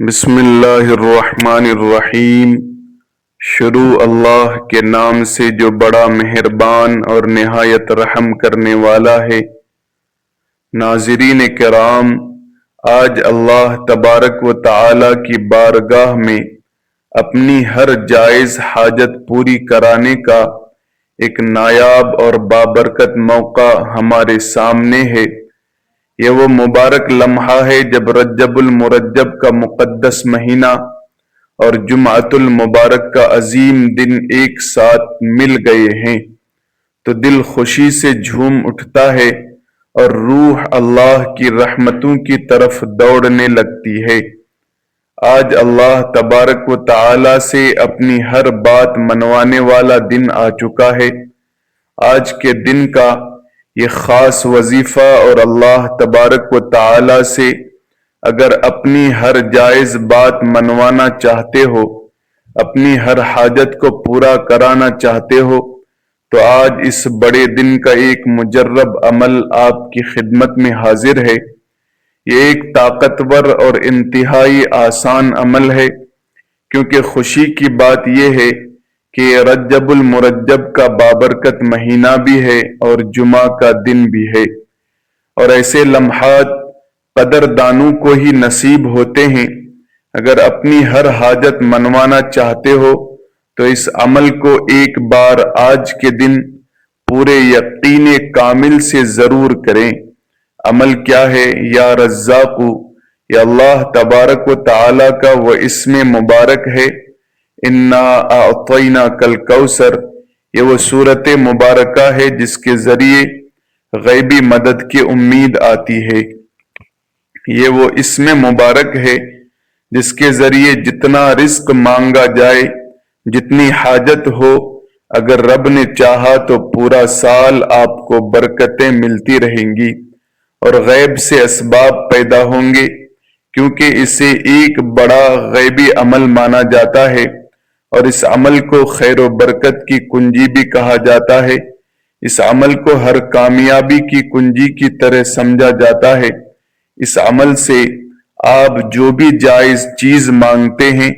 بسم اللہ الرحمن الرحیم۔ شروع اللہ کے نام سے جو بڑا مہربان اور نہایت رحم کرنے والا ہے۔ ناظرین کرام، آج اللہ تبارک و تعالی کی بارگاہ میں اپنی ہر جائز حاجت پوری کرانے کا ایک نایاب اور بابرکت موقع ہمارے سامنے ہے۔ یہ وہ مبارک لمحہ ہے جب رجب المرجب کا مقدس مہینہ اور جمعۃ المبارک کا عظیم دن ایک ساتھ مل گئے ہیں تو دل خوشی سے جھوم اٹھتا ہے اور روح اللہ کی رحمتوں کی طرف دوڑنے لگتی ہے۔ آج اللہ تبارک و تعالی سے اپنی ہر بات منوانے والا دن آ چکا ہے۔ آج کے دن کا یہ خاص وظیفہ اور اللہ تبارک و تعالی سے اگر اپنی ہر جائز بات منوانا چاہتے ہو، اپنی ہر حاجت کو پورا کرانا چاہتے ہو تو آج اس بڑے دن کا ایک مجرب عمل آپ کی خدمت میں حاضر ہے۔ یہ ایک طاقتور اور انتہائی آسان عمل ہے، کیونکہ خوشی کی بات یہ ہے کہ رجب المرجب کا بابرکت مہینہ بھی ہے اور جمعہ کا دن بھی ہے، اور ایسے لمحات قدر دانوں کو ہی نصیب ہوتے ہیں۔ اگر اپنی ہر حاجت منوانا چاہتے ہو تو اس عمل کو ایک بار آج کے دن پورے یقین کامل سے ضرور کریں۔ عمل کیا ہے؟ یا رزاق، یا اللہ تبارک و تعالی کا وہ اسم مبارک ہے، انا اعطیناک الکوثر۔ یہ وہ صورت مبارکہ ہے جس کے ذریعے غیبی مدد کی امید آتی ہے۔ یہ وہ اسم مبارک ہے جس کے ذریعے جتنا رزق مانگا جائے، جتنی حاجت ہو، اگر رب نے چاہا تو پورا سال آپ کو برکتیں ملتی رہیں گی اور غیب سے اسباب پیدا ہوں گے، کیونکہ اسے ایک بڑا غیبی عمل مانا جاتا ہے اور اس عمل کو خیر و برکت کی کنجی بھی کہا جاتا ہے۔ اس عمل کو ہر کامیابی کی کنجی کی طرح سمجھا جاتا ہے۔ اس عمل سے آپ جو بھی جائز چیز مانگتے ہیں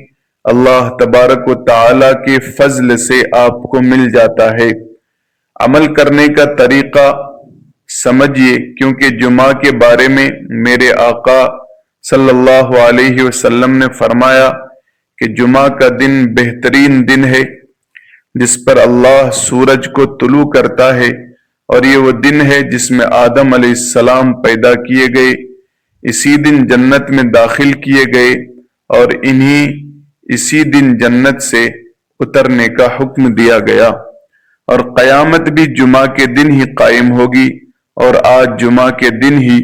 اللہ تبارک و تعالی کے فضل سے آپ کو مل جاتا ہے۔ عمل کرنے کا طریقہ سمجھیے، کیونکہ جمعہ کے بارے میں میرے آقا صلی اللہ علیہ وسلم نے فرمایا کہ جمعہ کا دن بہترین دن ہے جس پر اللہ سورج کو طلوع کرتا ہے، اور یہ وہ دن ہے جس میں آدم علیہ السلام پیدا کیے گئے، اسی دن جنت میں داخل کیے گئے اور اسی دن جنت سے اترنے کا حکم دیا گیا، اور قیامت بھی جمعہ کے دن ہی قائم ہوگی، اور آج جمعہ کے دن ہی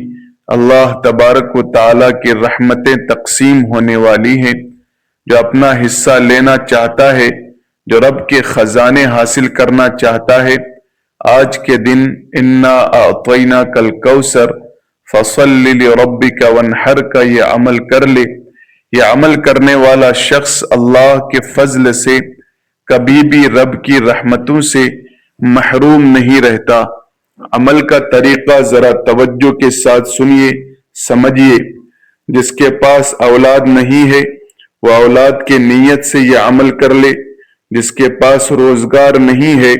اللہ تبارک و تعالی کی رحمتیں تقسیم ہونے والی ہیں۔ جو اپنا حصہ لینا چاہتا ہے، جو رب کے خزانے حاصل کرنا چاہتا ہے، آج کے دن انا اعطیناک الکوثر فصل لربک وانحر کا یہ عمل کر لے۔ یہ عمل کرنے والا شخص اللہ کے فضل سے کبھی بھی رب کی رحمتوں سے محروم نہیں رہتا۔ عمل کا طریقہ ذرا توجہ کے ساتھ سنیے، سمجھیے۔ جس کے پاس اولاد نہیں ہے وہ اولاد کے نیت سے یہ عمل کر لے، جس کے پاس روزگار نہیں ہے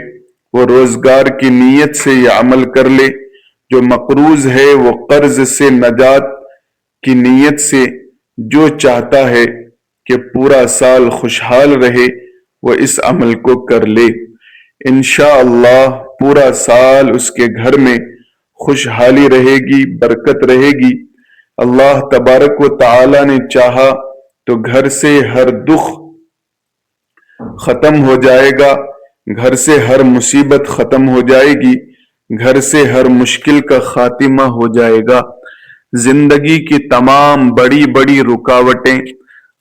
وہ روزگار کی نیت سے یہ عمل کر لے، جو مقروض ہے وہ قرض سے نجات کی نیت سے جو چاہتا ہے کہ پورا سال خوشحال رہے وہ اس عمل کو کر لے۔ انشاءاللہ پورا سال اس کے گھر میں خوشحالی رہے گی، برکت رہے گی۔ اللہ تبارک و تعالی نے چاہا تو گھر سے ہر دکھ ختم ہو جائے گا، گھر سے ہر مصیبت ختم ہو جائے گی، گھر سے ہر مشکل کا خاتمہ ہو جائے گا۔ زندگی کی تمام بڑی بڑی رکاوٹیں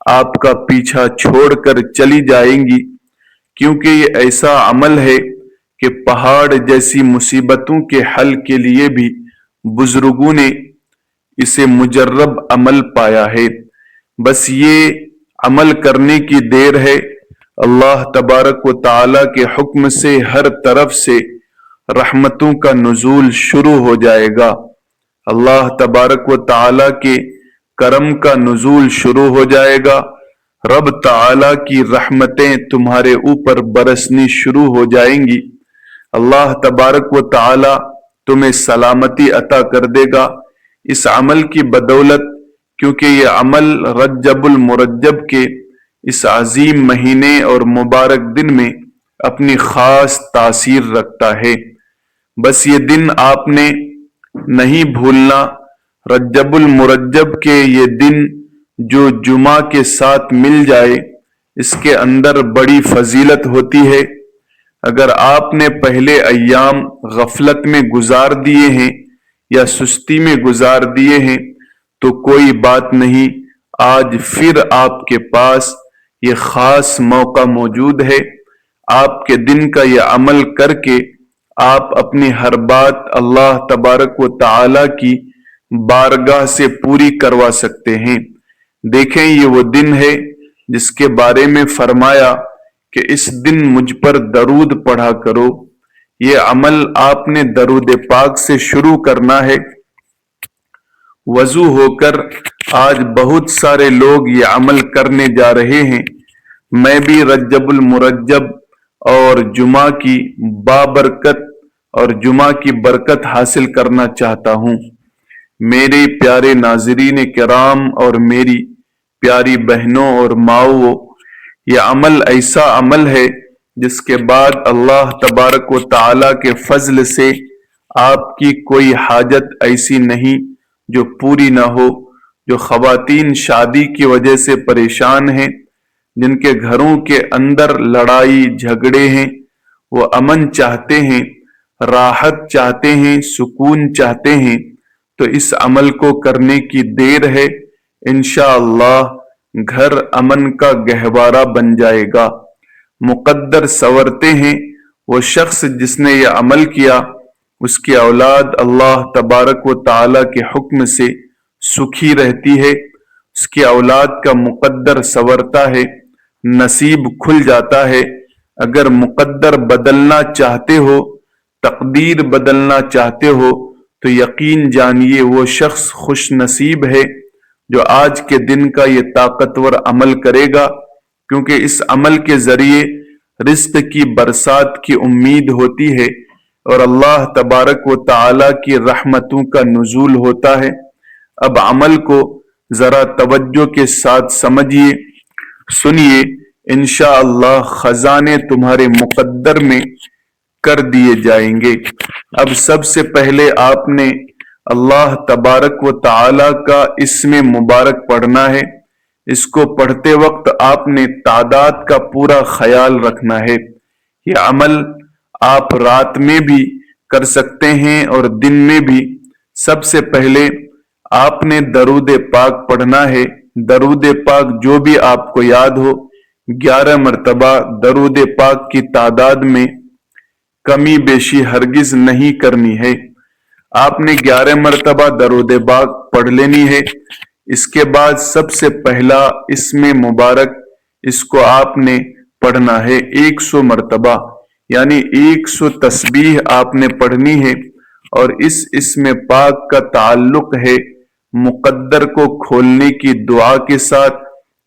آپ کا پیچھا چھوڑ کر چلی جائیں گی، کیونکہ یہ ایسا عمل ہے کہ پہاڑ جیسی مصیبتوں کے حل کے لیے بھی بزرگوں نے اسے مجرب عمل پایا ہے۔ بس یہ عمل کرنے کی دیر ہے۔ اللہ تبارک و تعالی کے حکم سے ہر طرف سے رحمتوں کا نزول شروع ہو جائے گا۔ اللہ تبارک و تعالی کے کرم کا نزول شروع ہو جائے گا، رب تعالی کی رحمتیں تمہارے اوپر برسنی شروع ہو جائیں گی، اللہ تبارک و تعالی تمہیں سلامتی عطا کر دے گا اس عمل کی بدولت، کیونکہ یہ عمل رجب المرجب کے اس عظیم مہینے اور مبارک دن میں اپنی خاص تاثیر رکھتا ہے۔ بس یہ دن آپ نے نہیں بھولنا، رجب المرجب کے یہ دن جو جمعہ کے ساتھ مل جائے اس کے اندر بڑی فضیلت ہوتی ہے۔ اگر آپ نے پہلے ایام غفلت میں گزار دیے ہیں یا سستی میں گزار دیے ہیں تو کوئی بات نہیں، آج پھر آپ کے پاس یہ خاص موقع موجود ہے، آپ کے دن کا یہ عمل کر کے آپ اپنی ہر بات اللہ تبارک و تعالی کی بارگاہ سے پوری کروا سکتے ہیں۔ دیکھیں یہ وہ دن ہے جس کے بارے میں فرمایا کہ اس دن مجھ پر درود پڑھا کرو۔ یہ عمل آپ نے درود پاک سے شروع کرنا ہے۔ وضو ہو کر آج بہت سارے لوگ یہ عمل کرنے جا رہے ہیں۔ میں بھی رجب المرجب اور جمعہ کی بابرکت اور جمعہ کی برکت حاصل کرنا چاہتا ہوں۔ میرے پیارے ناظرین کرام اور میری پیاری بہنوں اور ماؤں، یہ عمل ایسا عمل ہے جس کے بعد اللہ تبارک و تعالی کے فضل سے آپ کی کوئی حاجت ایسی نہیں جو پوری نہ ہو۔ جو خواتین شادی کی وجہ سے پریشان ہیں، جن کے گھروں کے اندر لڑائی جھگڑے ہیں، وہ امن چاہتے ہیں، راحت چاہتے ہیں، سکون چاہتے ہیں، تو اس عمل کو کرنے کی دیر ہے۔ انشاءاللہ گھر امن کا گہوارہ بن جائے گا۔ مقدر سنورتے ہیں وہ شخص جس نے یہ عمل کیا، اس کی اولاد اللہ تبارک و تعالی کے حکم سے سکھی رہتی ہے، اس کی اولاد کا مقدر سنورتا ہے، نصیب کھل جاتا ہے۔ اگر مقدر بدلنا چاہتے ہو، تقدیر بدلنا چاہتے ہو تو یقین جانیے وہ شخص خوش نصیب ہے جو آج کے دن کا یہ طاقتور عمل کرے گا، کیونکہ اس عمل کے ذریعے رزق کی برسات کی امید ہوتی ہے اور اللہ تبارک و تعالی کی رحمتوں کا نزول ہوتا ہے۔ اب عمل کو ذرا توجہ کے ساتھ سمجھیے، سنیے، انشاءاللہ خزانے تمہارے مقدر میں کر دیے جائیں گے۔ اب سب سے پہلے آپ نے اللہ تبارک و تعالی کا اسم مبارک پڑھنا ہے۔ اس کو پڑھتے وقت آپ نے تعداد کا پورا خیال رکھنا ہے۔ یہ عمل آپ رات میں بھی کر سکتے ہیں اور دن میں بھی۔ سب سے پہلے آپ نے درود پاک پڑھنا ہے۔ درود پاک جو بھی آپ کو یاد ہو، 11 مرتبہ درود پاک کی تعداد میں کمی بیشی ہرگز نہیں کرنی ہے۔ آپ نے 11 مرتبہ درود پاک پڑھ لینی ہے۔ اس کے بعد سب سے پہلا اسم مبارک، اس کو آپ نے پڑھنا ہے 100 مرتبہ، یعنی 100 تسبیح آپ نے پڑھنی ہے۔ اور اس اسم پاک کا تعلق ہے مقدر کو کھولنے کی دعا کے ساتھ۔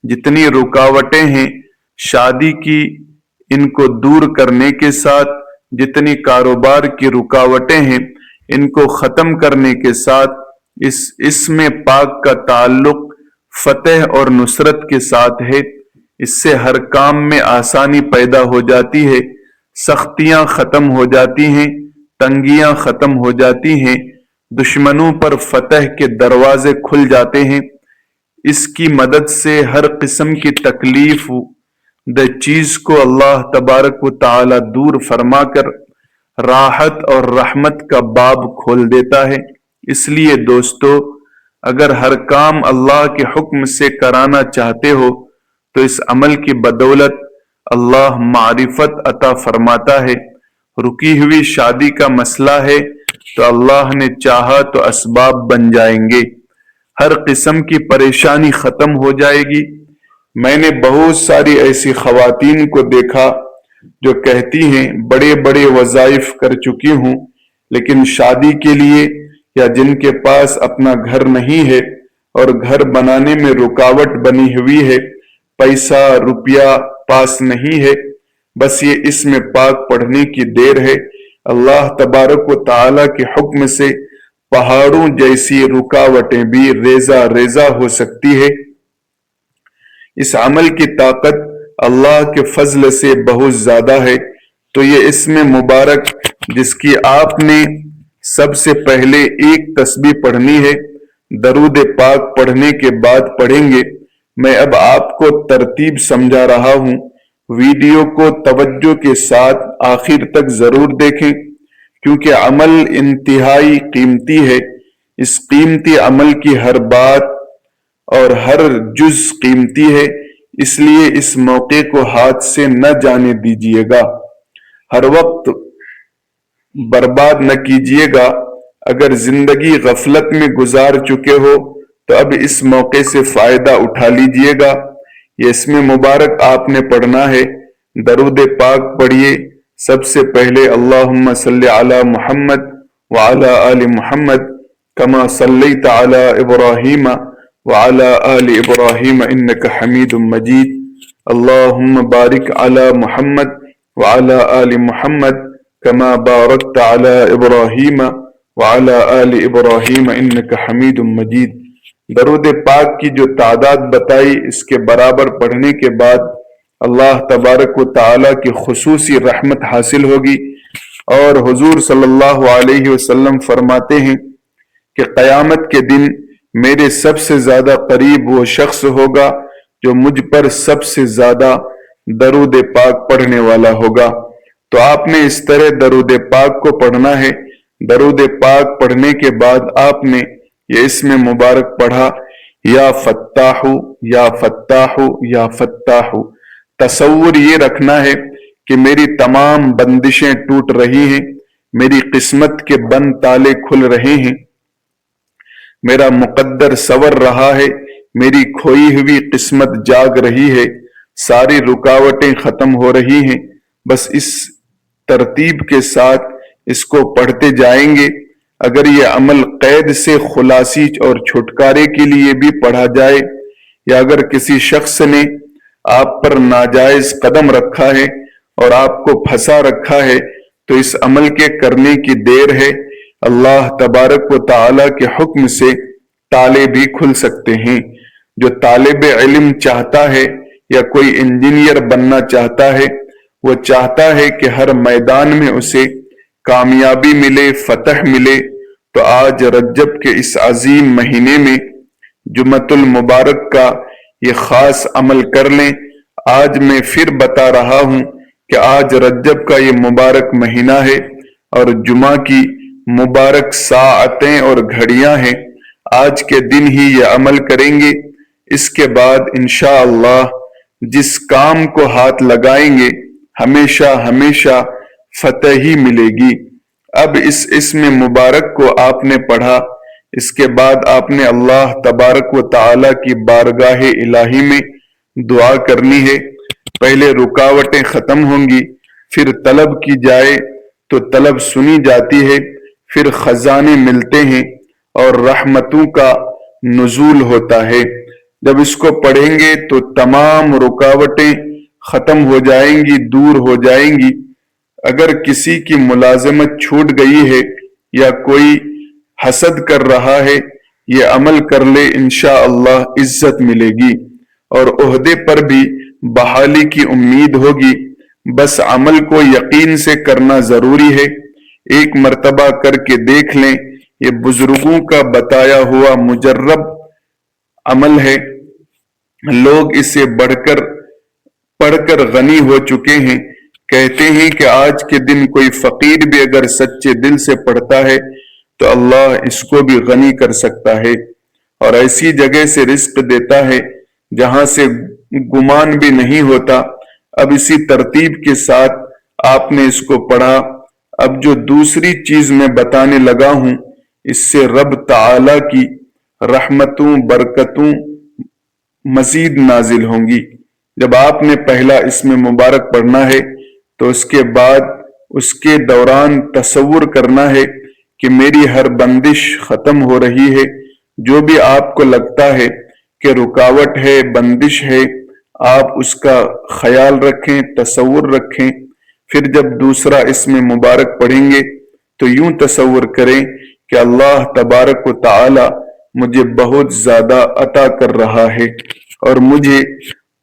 جتنی رکاوٹیں ہیں شادی کی، ان کو دور کرنے کے ساتھ، جتنی کاروبار کی رکاوٹیں ہیں ان کو ختم کرنے کے ساتھ، اس اسم پاک کا تعلق فتح اور نصرت کے ساتھ ہے۔ اس سے ہر کام میں آسانی پیدا ہو جاتی ہے، سختیاں ختم ہو جاتی ہیں، تنگیاں ختم ہو جاتی ہیں، دشمنوں پر فتح کے دروازے کھل جاتے ہیں۔ اس کی مدد سے ہر قسم کی تکلیف دہ چیز کو اللہ تبارک و تعالی دور فرما کر راحت اور رحمت کا باب کھول دیتا ہے۔ اس لیے دوستو، اگر ہر کام اللہ کے حکم سے کرانا چاہتے ہو تو اس عمل کی بدولت اللہ معرفت عطا فرماتا ہے۔ رکی ہوئی شادی کا مسئلہ ہے تو اللہ نے چاہا تو اسباب بن جائیں گے، ہر قسم کی پریشانی ختم ہو جائے گی۔ میں نے بہت ساری ایسی خواتین کو دیکھا جو کہتی ہیں بڑے بڑے وظائف کر چکی ہوں، لیکن شادی کے لیے یا جن کے پاس اپنا گھر نہیں ہے، اور گھر بنانے میں رکاوٹ بنی ہوئی ہے، پیسہ روپیہ پاس نہیں ہے، بس یہ اسم پاک پڑھنے کی دیر ہے، اللہ تبارک و تعالی کے حکم سے پہاڑوں جیسی رکاوٹیں بھی ریزہ ریزہ ہو سکتی ہے۔ اس عمل کی طاقت اللہ کے فضل سے بہت زیادہ ہے، تو یہ اسم مبارک جس کی آپ نے سب سے پہلے ایک تسبیح پڑھنی ہے، درود پاک پڑھنے کے بعد پڑھیں گے۔ میں اب آپ کو ترتیب سمجھا رہا ہوں، ویڈیو کو توجہ کے ساتھ آخر تک ضرور دیکھیں، کیونکہ عمل انتہائی قیمتی ہے۔ اس قیمتی عمل کی ہر بات اور ہر جز قیمتی ہے، اس لیے اس موقع کو ہاتھ سے نہ جانے دیجیے گا، ہر وقت برباد نہ کیجیے گا۔ اگر زندگی غفلت میں گزار چکے ہو تو اب اس موقع سے فائدہ اٹھا لیجیے گا۔ یہ اسم مبارک آپ نے پڑھنا ہے۔ درود پاک پڑھیے۔ سب سے پہلے اللہم صلی علی محمد وعلی آل محمد کما صلیت علی ابراہیم وعلی آل ابراہیم انک حمید مجید۔ اللہم بارک علی محمد وعلی آل محمد کما بارکت علی ابراہیم وعلی آل ابراہیم انک حمید مجید۔ درود پاک کی جو تعداد بتائی، اس کے برابر پڑھنے کے بعد اللہ تبارک و تعالیٰ کی خصوصی رحمت حاصل ہوگی، اور حضور صلی اللہ علیہ وسلم فرماتے ہیں کہ قیامت کے دن میرے سب سے زیادہ قریب وہ شخص ہوگا جو مجھ پر سب سے زیادہ درود پاک پڑھنے والا ہوگا۔ تو آپ نے اس طرح درود پاک کو پڑھنا ہے۔ درود پاک پڑھنے کے بعد آپ نے یہ اسم مبارک پڑھا، یا فتاح یا فتاح یا فتاح۔ تصور یہ رکھنا ہے کہ میری تمام بندشیں ٹوٹ رہی ہیں، میری قسمت کے بند تالے کھل رہے ہیں، میرا مقدر سنور رہا ہے، میری کھوئی ہوئی قسمت جاگ رہی ہے، ساری رکاوٹیں ختم ہو رہی ہیں۔ بس اس ترتیب کے ساتھ اس کو پڑھتے جائیں گے۔ اگر یہ عمل قید سے خلاصی اور چھٹکارے کے لیے بھی پڑھا جائے، یا اگر کسی شخص نے آپ پر ناجائز قدم رکھا ہے اور آپ کو پھنسا رکھا ہے، تو اس عمل کے کرنے کی دیر ہے۔ اللہ تبارک و تعالیٰ کے حکم سے تالے بھی کھل سکتے ہیں۔ جو طالب علم چاہتا ہے یا کوئی انجینئر بننا چاہتا ہے، وہ چاہتا ہے کہ ہر میدان میں اسے کامیابی ملے، فتح ملے، تو آج رجب کے اس عظیم مہینے میں جمعۃ المبارک کا یہ خاص عمل کر لیں۔ آج میں پھر بتا رہا ہوں کہ آج رجب کا یہ مبارک مہینہ ہے اور جمعہ کی مبارک ساعتیں اور گھڑیاں ہیں۔ آج کے دن ہی یہ عمل کریں گے، اس کے بعد انشاءاللہ جس کام کو ہاتھ لگائیں گے ہمیشہ ہمیشہ فتح ہی ملے گی۔ اب اس اسم مبارک کو آپ نے پڑھا، اس کے بعد آپ نے اللہ تبارک و تعالیٰ کی بارگاہ الہی میں دعا کرنی ہے۔ پہلے رکاوٹیں ختم ہوں گی، پھر طلب کی جائے تو طلب سنی جاتی ہے، پھر خزانے ملتے ہیں اور رحمتوں کا نزول ہوتا ہے۔ جب اس کو پڑھیں گے تو تمام رکاوٹیں ختم ہو جائیں گی، دور ہو جائیں گی۔ اگر کسی کی ملازمت چھوٹ گئی ہے یا کوئی حسد کر رہا ہے، یہ عمل کر لے، انشاءاللہ عزت ملے گی اور عہدے پر بھی بحالی کی امید ہوگی۔ بس عمل کو یقین سے کرنا ضروری ہے۔ ایک مرتبہ کر کے دیکھ لیں، یہ بزرگوں کا بتایا ہوا مجرب عمل ہے۔ لوگ اسے پڑھ کر غنی ہو چکے ہیں۔ کہتے ہیں کہ آج کے دن کوئی فقیر بھی اگر سچے دل سے پڑھتا ہے تو اللہ اس کو بھی غنی کر سکتا ہے اور ایسی جگہ سے رزق دیتا ہے جہاں سے گمان بھی نہیں ہوتا۔ اب اسی ترتیب کے ساتھ آپ نے اس کو پڑھا۔ اب جو دوسری چیز میں بتانے لگا ہوں، اس سے رب تعالی کی رحمتوں برکتوں مزید نازل ہوں گی۔ جب آپ نے پہلا اسم مبارک پڑھنا ہے تو اس کے بعد اس کے دوران تصور کرنا ہے کہ میری ہر بندش ختم ہو رہی ہے، جو بھی آپ کو لگتا ہے کہ رکاوٹ ہے، بندش ہے، آپ اس کا خیال رکھیں، تصور رکھیں۔ پھر جب دوسرا اسم مبارک پڑھیں گے تو یوں تصور کریں کہ اللہ تبارک و تعالی مجھے بہت زیادہ عطا کر رہا ہے اور مجھے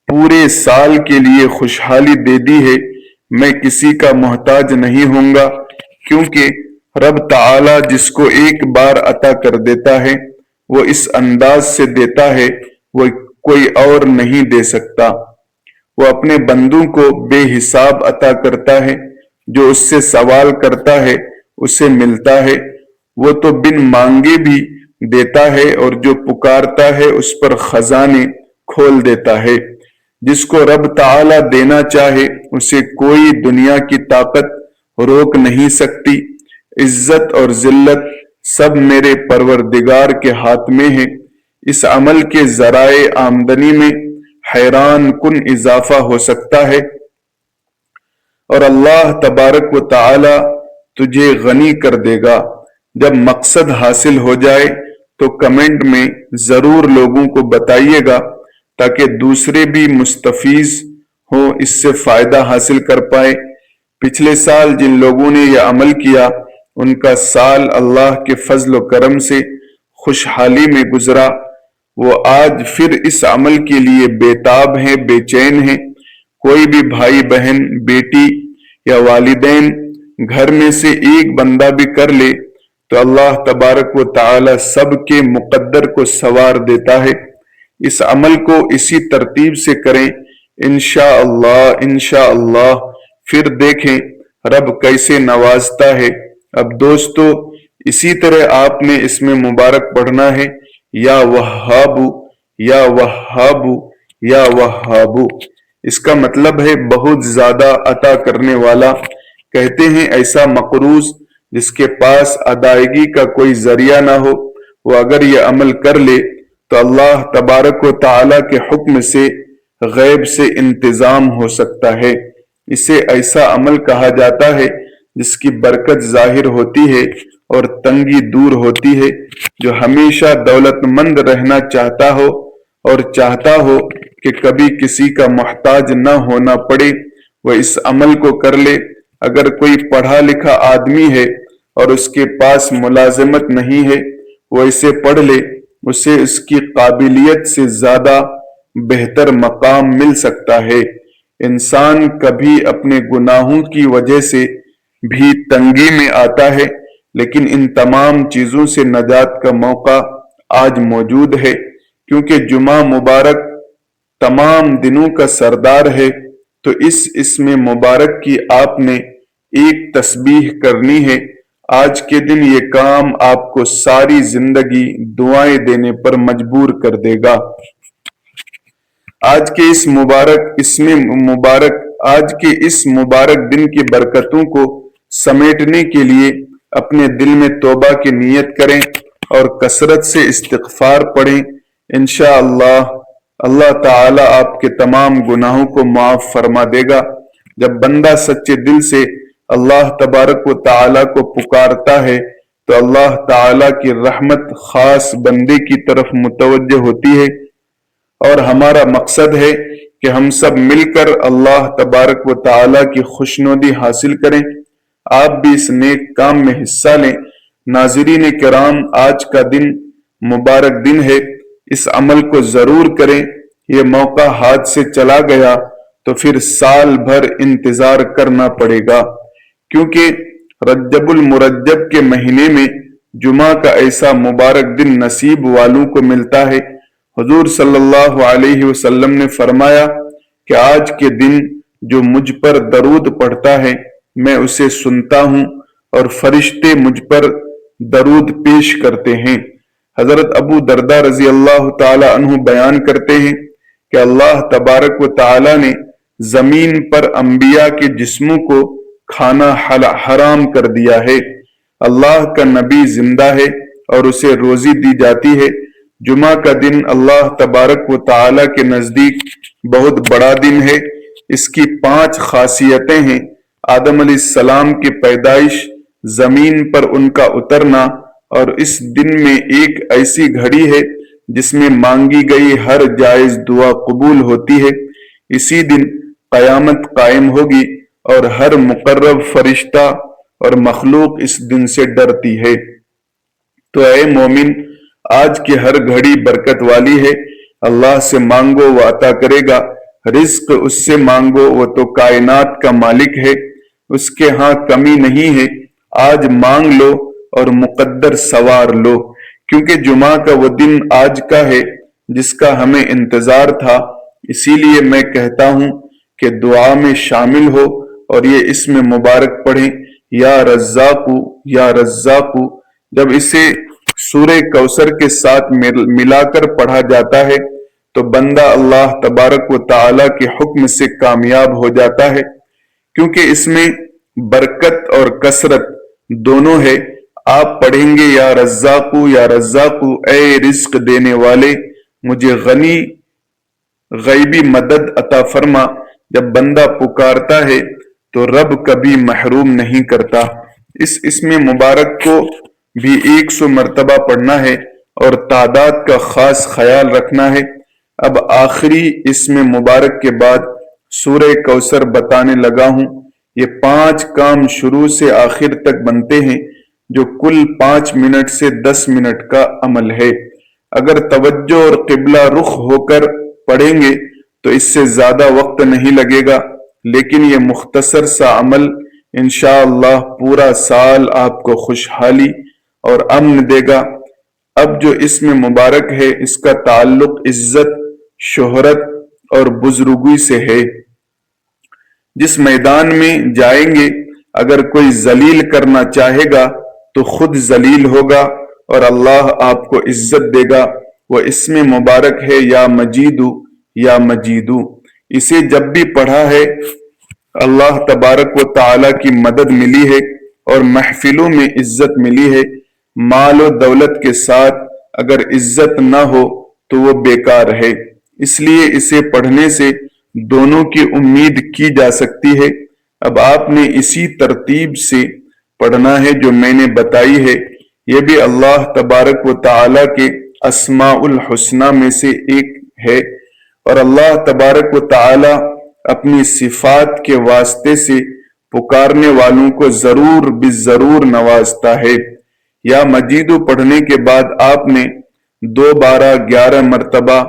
پورے سال کے لیے خوشحالی دے دی ہے، میں کسی کا محتاج نہیں ہوں گا، کیونکہ رب تعالی جس کو ایک بار عطا کر دیتا ہے وہ اس انداز سے دیتا ہے وہ کوئی اور نہیں دے سکتا۔ وہ اپنے بندوں کو بے حساب عطا کرتا ہے، جو اس سے سوال کرتا ہے اسے ملتا ہے، وہ تو بن مانگے بھی دیتا ہے، اور جو پکارتا ہے اس پر خزانے کھول دیتا ہے۔ جس کو رب تعالی دینا چاہے اسے کوئی دنیا کی طاقت روک نہیں سکتی۔ عزت اور ذلت سب میرے پروردگار کے ہاتھ میں ہے۔ اس عمل کے ذرائع آمدنی میں حیران کن اضافہ ہو سکتا ہے، اور اللہ تبارک و تعالی تجھے غنی کر دے گا۔ جب مقصد حاصل ہو جائے تو کمنٹ میں ضرور لوگوں کو بتائیے گا تاکہ دوسرے بھی مستفیض ہوں، اس سے فائدہ حاصل کر پائے۔ پچھلے سال جن لوگوں نے یہ عمل کیا ان کا سال اللہ کے فضل و کرم سے خوشحالی میں گزرا۔ وہ آج پھر اس عمل کے لیے بےتاب ہیں، بے چین ہیں۔ کوئی بھی بھائی بہن، بیٹی یا والدین گھر میں سے ایک بندہ بھی کر لے تو اللہ تبارک و تعالی سب کے مقدر کو سنوار دیتا ہے۔ اس عمل کو اسی ترتیب سے کریں، انشاءاللہ انشاءاللہ، پھر دیکھیں رب کیسے نوازتا ہے۔ اب دوستو، اسی طرح آپ نے اس میں مبارک پڑھنا ہے، یا وہابو یا وہابو یا وہابو۔ اس کا مطلب ہے بہت زیادہ عطا کرنے والا۔ کہتے ہیں ایسا مقروض جس کے پاس ادائیگی کا کوئی ذریعہ نہ ہو، وہ اگر یہ عمل کر لے تو اللہ تبارک و تعالی کے حکم سے غیب سے انتظام ہو سکتا ہے۔ اسے ایسا عمل کہا جاتا ہے جس کی برکت ظاہر ہوتی ہے اور تنگی دور ہوتی ہے۔ جو ہمیشہ دولت مند رہنا چاہتا ہو اور چاہتا ہو کہ کبھی کسی کا محتاج نہ ہونا پڑے، وہ اس عمل کو کر لے۔ اگر کوئی پڑھا لکھا آدمی ہے اور اس کے پاس ملازمت نہیں ہے، وہ اسے پڑھ لے، اسے اس کی قابلیت سے زیادہ بہتر مقام مل سکتا ہے۔ انسان کبھی اپنے گناہوں کی وجہ سے بھی تنگی میں آتا ہے، لیکن ان تمام چیزوں سے نجات کا موقع آج موجود ہے، کیونکہ جمعہ مبارک تمام دنوں کا سردار ہے۔ تو اس اسم مبارک کی آپ نے ایک تسبیح کرنی ہے۔ آج کے دن یہ کام آپ کو ساری زندگی دعائیں دینے پر مجبور کر دے گا۔ آج کے اس مبارک دن کی برکتوں کو سمیٹنے کے لیے اپنے دل میں توبہ کی نیت کریں اور کثرت سے استغفار پڑھیں۔ انشاءاللہ اللہ تعالی آپ کے تمام گناہوں کو معاف فرما دے گا۔ جب بندہ سچے دل سے اللہ تبارک و تعالی کو پکارتا ہے تو اللہ تعالی کی رحمت خاص بندے کی طرف متوجہ ہوتی ہے، اور ہمارا مقصد ہے کہ ہم سب مل کر اللہ تبارک و تعالی کی خوشنودی حاصل کریں۔ آپ بھی اس نیک کام میں حصہ لیں۔ ناظرین کرام، آج کا دن مبارک دن ہے، اس عمل کو ضرور کریں۔ یہ موقع ہاتھ سے چلا گیا تو پھر سال بھر انتظار کرنا پڑے گا، کیونکہ رجب المرجب کے مہینے میں جمعہ کا ایسا مبارک دن نصیب والوں کو ملتا ہے۔ حضور صلی اللہ علیہ وسلم نے فرمایا کہ آج کے دن جو مجھ پر درود پڑھتا ہے میں اسے سنتا ہوں اور فرشتے مجھ پر درود پیش کرتے ہیں۔ حضرت ابو درداء رضی اللہ تعالی عنہ بیان کرتے ہیں کہ اللہ تبارک و تعالی نے زمین پر انبیاء کے جسموں کو کھانا حرام کر دیا ہے۔ اللہ کا نبی زندہ ہے اور اسے روزی دی جاتی ہے۔ جمعہ کا دن اللہ تبارک و تعالی کے نزدیک بہت بڑا دن ہے۔ اس کی 5 خاصیتیں ہیں: آدم علیہ السلام کی پیدائش، زمین پر ان کا اترنا، اور اس دن میں ایک ایسی گھڑی ہے جس میں مانگی گئی ہر جائز دعا قبول ہوتی ہے۔ اسی دن قیامت قائم ہوگی اور ہر مقرب فرشتہ اور مخلوق اس دن سے ڈرتی ہے۔ تو اے مومن، آج کی ہر گھڑی برکت والی ہے۔ اللہ سے مانگو وہ عطا کرے گا، رزق اس سے مانگو، وہ تو کائنات کا مالک ہے، اس کے ہاں کمی نہیں ہے۔ آج مانگ لو اور مقدر سوار لو، کیونکہ جمعہ کا وہ دن آج کا ہے جس کا ہمیں انتظار تھا۔ اسی لیے میں کہتا ہوں کہ دعا میں شامل ہو اور یہ اسم مبارک پڑھیں، یا رزاقو یا رزاقو۔ جب اسے سورہ کوثر کے ساتھ ملا کر پڑھا جاتا ہے تو بندہ اللہ تبارک و تعالی کے حکم سے کامیاب ہو جاتا ہے، کیونکہ اس میں برکت اور کثرت دونوں ہے۔ آپ پڑھیں گے یا رزاقو یا رزاقو، اے رزق دینے والے مجھے غیبی مدد عطا فرما۔ جب بندہ پکارتا ہے تو رب کبھی محروم نہیں کرتا۔ اس اسم مبارک کو بھی 100 مرتبہ پڑھنا ہے اور تعداد کا خاص خیال رکھنا ہے۔ اب آخری اسم مبارک کے بعد سورہ کوثر بتانے لگا ہوں۔ یہ 5 کام شروع سے آخر تک بنتے ہیں، جو کل 5 منٹ سے 10 منٹ کا عمل ہے۔ اگر توجہ اور قبلہ رخ ہو کر پڑھیں گے تو اس سے زیادہ وقت نہیں لگے گا، لیکن یہ مختصر سا عمل انشاءاللہ پورا سال آپ کو خوشحالی اور امن دے گا۔ اب جو اسم مبارک ہے اس کا تعلق عزت، شہرت اور بزرگی سے ہے۔ جس میدان میں جائیں گے اگر کوئی ذلیل کرنا چاہے گا تو خود ذلیل ہوگا اور اللہ آپ کو عزت دے گا۔ وہ اسم مبارک ہے یا مجیدو یا مجیدو۔ اسے جب بھی پڑھا ہے اللہ تبارک و تعالی کی مدد ملی ہے اور محفلوں میں عزت ملی ہے۔ مال و دولت کے ساتھ اگر عزت نہ ہو تو وہ بیکار ہے، اس لیے اسے پڑھنے سے دونوں کی امید کی جا سکتی ہے۔ اب آپ نے اسی ترتیب سے پڑھنا ہے جو میں نے بتائی ہے۔ یہ بھی اللہ تبارک و تعالی کے اسماء الحسنہ میں سے ایک ہے، اور اللہ تبارک و تعالی اپنی صفات کے واسطے سے پکارنے والوں کو ضرور بالضرور نوازتا ہے۔ یا مجیدو پڑھنے کے بعد آپ نے 2 بارہ 11 مرتبہ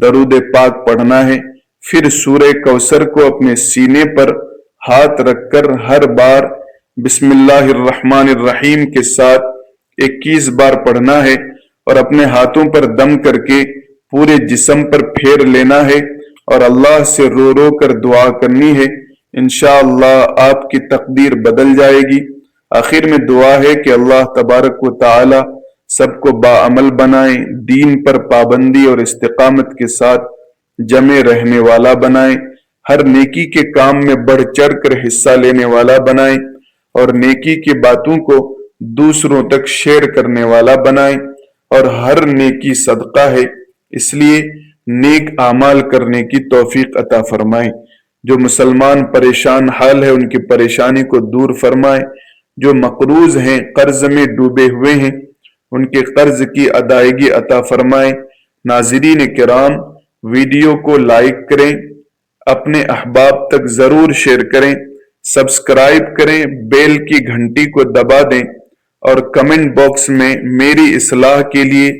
درود پاک پڑھنا ہے۔ پھر سورہ کوثر کو اپنے سینے پر ہاتھ رکھ کر ہر بار بسم اللہ الرحمن الرحیم کے ساتھ 21 بار پڑھنا ہے، اور اپنے ہاتھوں پر دم کر کے پورے جسم پر پھیر لینا ہے اور اللہ سے رو رو کر دعا کرنی ہے۔ انشاءاللہ آپ کی تقدیر بدل جائے گی۔ آخر میں دعا ہے کہ اللہ تبارک و تعالی سب کو باعمل بنائے، دین پر پابندی اور استقامت کے ساتھ جمع رہنے والا بنائے، ہر نیکی کے کام میں بڑھ چڑھ کر حصہ لینے والا بنائے، اور نیکی کی باتوں کو دوسروں تک شیئر کرنے والا بنائے۔ اور ہر نیکی صدقہ ہے، اس لیے نیک اعمال کرنے کی توفیق عطا فرمائے۔ جو مسلمان پریشان حال ہے ان کی پریشانی کو دور فرمائے، جو مقروض ہیں، قرض میں ڈوبے ہوئے ہیں، ان کے قرض کی ادائیگی عطا فرمائے۔ ناظرین کرام، ویڈیو کو لائک کریں، اپنے احباب تک ضرور شیئر کریں، سبسکرائب کریں، بیل کی گھنٹی کو دبا دیں، اور کمنٹ باکس میں میری اصلاح کے لیے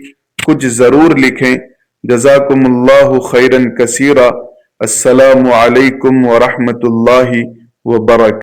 کچھ ضرور لکھیں۔ جزاکم اللہ خیرا کثیرا۔ السلام علیکم ورحمۃ اللہ وبرکاتہ۔